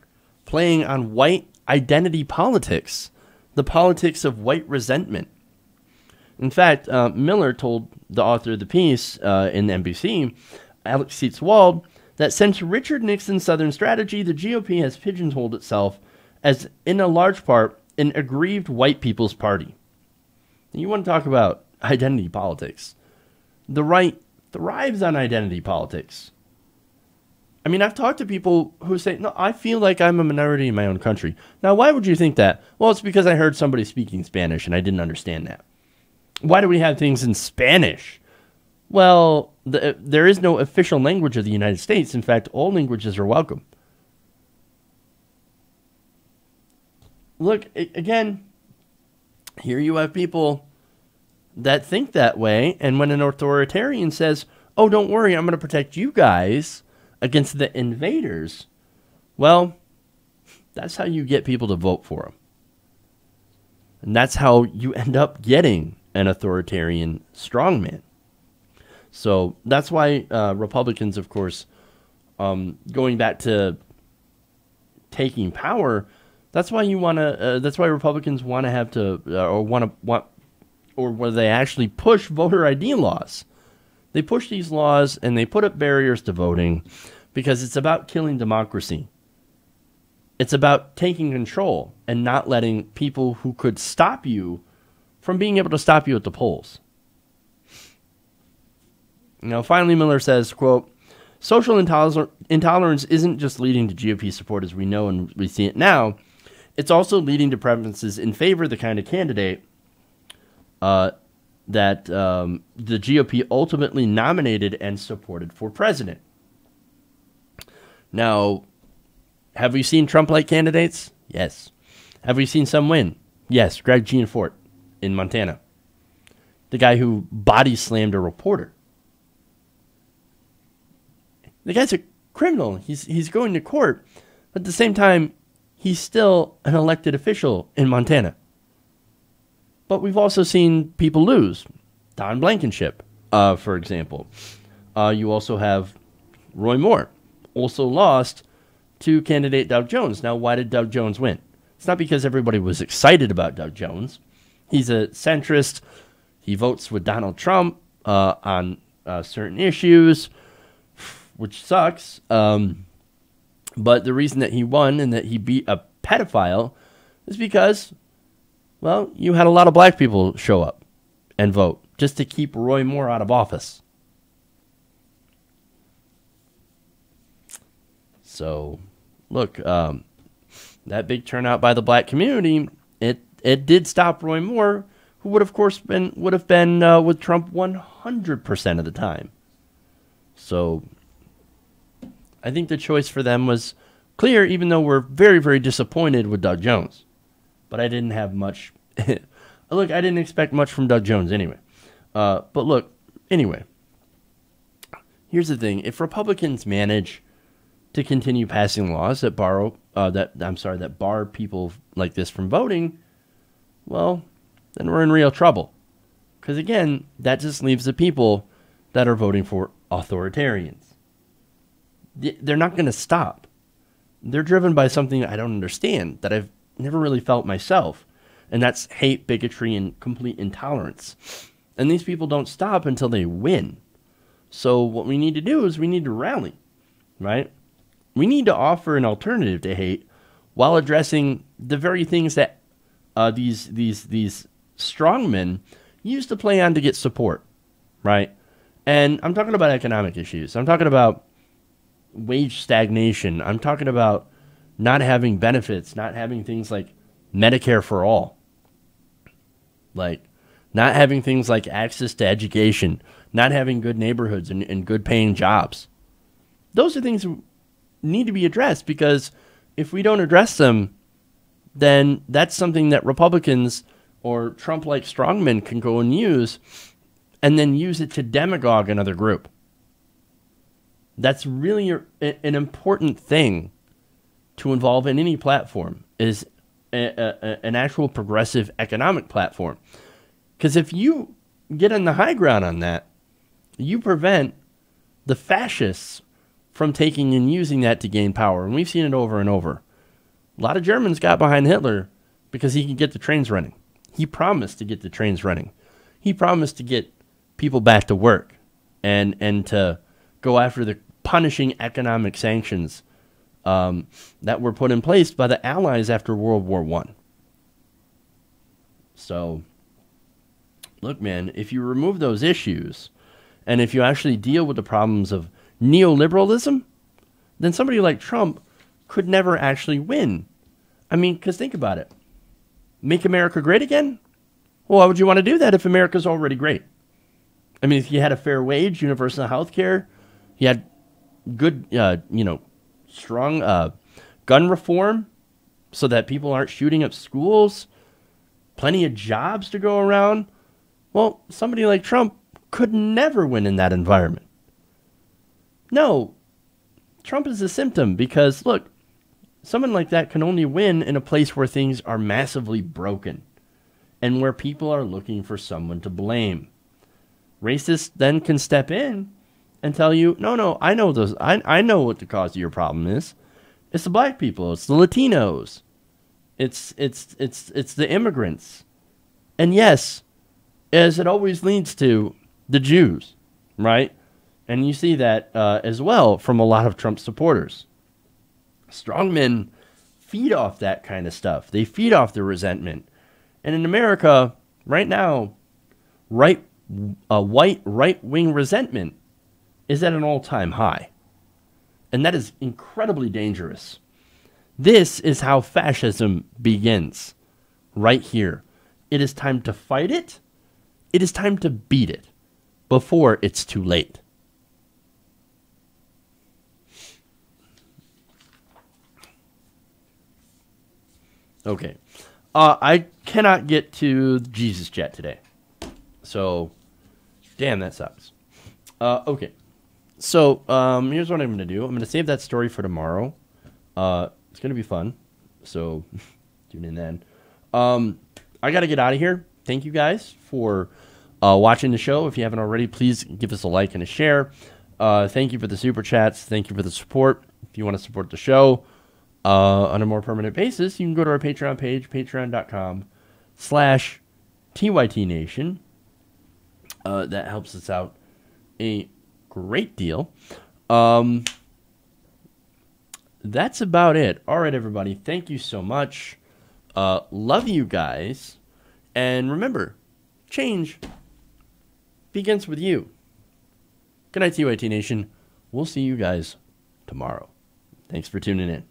playing on white identity politics, the politics of white resentment. In fact, Miller told the author of the piece in the NBC, Alex Seitz-Wald, that since Richard Nixon's Southern strategy, the GOP has pigeonholed itself as, in a large part, an aggrieved white people's party. And you want to talk about identity politics. The right thrives on identity politics. I mean, I've talked to people who say, no, I feel like I'm a minority in my own country. Now, why would you think that? Well, it's because I heard somebody speaking Spanish and I didn't understand that. Why do we have things in Spanish? Well, there is no official language of the United States. In fact, all languages are welcome. Look, again, here you have people that think that way, and when an authoritarian says, oh, don't worry, I'm going to protect you guys against the invaders, well, that's how you get people to vote for them. And that's how you end up getting an authoritarian strongman. So that's why Republicans, of course, going back to taking power, that's why you want to. That's why Republicans want to have to, or where they actually push voter ID laws. They push these laws and they put up barriers to voting because it's about killing democracy. It's about taking control and not letting people who could stop you from being able to stop you at the polls. Now, finally, Miller says, quote, social intolerance isn't just leading to GOP support as we know and we see it now. It's also leading to preferences in favor of the kind of candidate that the GOP ultimately nominated and supported for president. Now, have we seen Trump-like candidates? Yes. Have we seen some win? Yes. Greg Gianforte in Montana. The guy who body slammed a reporter. The guy's a criminal. He's going to court. But at the same time, he's still an elected official in Montana. But we've also seen people lose. Don Blankenship, for example. you also have Roy Moore, also lost to candidate Doug Jones. Now, why did Doug Jones win? It's not because everybody was excited about Doug Jones. He's a centrist. He votes with Donald Trump on certain issues, which sucks. But the reason that he won and that he beat a pedophile is because, well, you had a lot of black people show up and vote just to keep Roy Moore out of office. So, look, that big turnout by the black community, it did stop Roy Moore, who would have been with Trump 100% of the time. So, I think the choice for them was clear, even though we're very, very disappointed with Doug Jones. But I didn't have much. Look, I didn't expect much from Doug Jones anyway. But look, anyway, here's the thing: if Republicans manage to continue passing laws that bar people like this from voting, well, then we're in real trouble. Because again, that just leaves the people that are voting for authoritarians. They're not going to stop. They're driven by something I don't understand, that I've never really felt myself, and that's hate, bigotry, and complete intolerance. And these people don't stop until they win. So what we need to do is we need to rally, right? We need to offer an alternative to hate while addressing the very things that these strongmen use to play on to get support, right? And I'm talking about economic issues. I'm talking about wage stagnation. I'm talking about not having benefits, not having things like Medicare for all, like not having things like access to education, not having good neighborhoods and good paying jobs. Those are things that need to be addressed, because if we don't address them, then that's something that Republicans or Trump-like strongmen can go and use, and then use it to demagogue another group. That's really an important thing to involve in any platform, is an actual progressive economic platform. Because if you get on the high ground on that, you prevent the fascists from taking and using that to gain power. And we've seen it over and over. A lot of Germans got behind Hitler because he could get the trains running. He promised to get the trains running. He promised to get people back to work and to go after the punishing economic sanctions that were put in place by the Allies after World War I. So, look, man, if you remove those issues, and if you actually deal with the problems of neoliberalism, then somebody like Trump could never actually win. I mean, because think about it. Make America great again? Well, why would you want to do that if America's already great? I mean, if you had a fair wage, universal health care, you had good, strong gun reform so that people aren't shooting up schools, plenty of jobs to go around. Well, somebody like Trump could never win in that environment. No, Trump is a symptom, because, look, someone like that can only win in a place where things are massively broken and where people are looking for someone to blame. Racists then can step in and tell you, no, I know those. I know what the cause of your problem is. It's the black people. It's the Latinos. It's the immigrants. And yes, as it always leads to, the Jews, right? And you see that as well from a lot of Trump supporters. Strongmen feed off that kind of stuff. They feed off the resentment. And in America, right now, white right-wing resentment is at an all-time high. And that is incredibly dangerous. This is how fascism begins, right here. It is time to fight it. It is time to beat it before it's too late. Okay. I cannot get to Jesus Chat today. So, damn, that sucks. Okay. So, here's what I'm going to do. I'm going to save that story for tomorrow. It's going to be fun. So, tune in then. I got to get out of here. Thank you guys for watching the show. If you haven't already, please give us a like and a share. Thank you for the super chats. Thank you for the support. If you want to support the show on a more permanent basis, you can go to our Patreon page, patreon.com/TYTNation. That helps us out a great deal. That's about it. All right, everybody. Thank you so much. Love you guys. And remember, change begins with you. Good night, TYT Nation. We'll see you guys tomorrow. Thanks for tuning in.